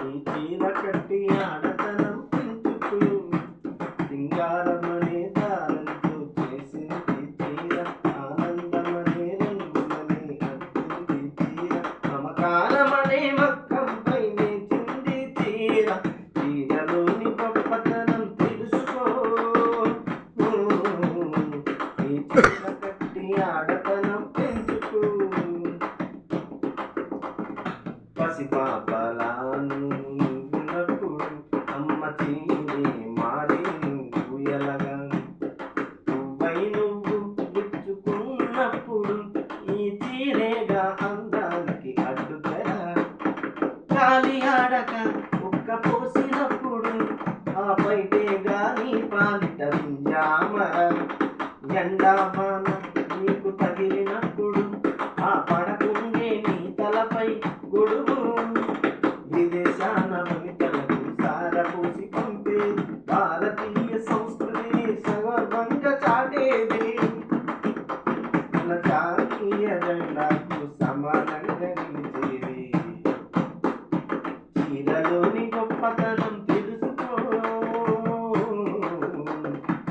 ఈ చీర కట్టి ఆడతనం పెంచుతూ సింగారమనే దారంతో చేసింది చీర ఆనందమనే రంగులనే అద్దింది చీర మమకారమనే మక్కంపై నేచింది చీర చీరలోని గొప్పతనం తెలుసుకో ఈ చీర కట్టి ఆడతనం పెంచుతూ పసిపాపలాను ఉన్నప్పుడు అమ్మ చీరే మారేను ఊయలగా నువ్వై నువ్వు గుచ్చుకున్నప్పుడు ఈ చీరేగా అందానికి అడ్డుకరా గాలి ఆడక ఉక్క పోసినప్పుడు ఆ బయటే గాలి పాలిట వింజామర ఎండామాన నీకు తగిలినప్పుడు ఆ పడకుండే నీ తలపై గొడుగు విదేశాన వనితలకు సారపోసి పంపే భారతీయ సంస్కృతి సగర్వంగా చాటేది మన జాతీయ జెండాకు సమానంగా నిలిచేది చీరలోని గొప్పతనం తెలుసుకో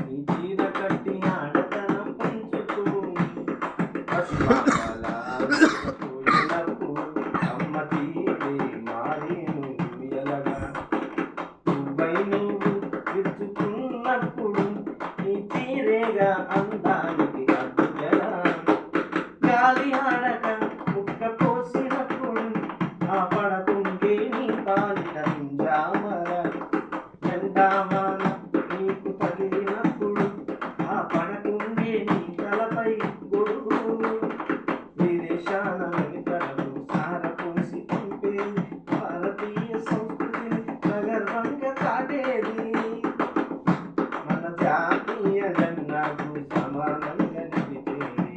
ఈ చీర కట్టి ఆడతనం పెంచుతూ పసిపాపలా పోయినప్పుడు అమ్మ తీరే మారేను ఊయలగా నువ్వై నువ్వు విచ్చుకున్నప్పుడు నీ చీరేగా అందానికి అడ్డుగలా గాలి ఆడక ముక్క పోసినప్పుడు ఆ పడకుంటే నీ పాలిట వింజామర ఎండామాన నీకు తగిలినప్పుడు ఆ పడకుండే నీ తలపై గొడుగు విదేశాన వనితలకు సారపోసి పంపేది భారతీయ సంస్కృతిని సగర్వంగా చాటేది మన జాతీయ జెండాకు సమానంగా నిలిచేది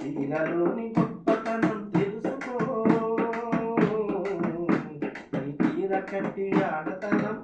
చీరలోని గొప్పతనం తెలుసుకో ఈ చీర కట్టి ఆడతనం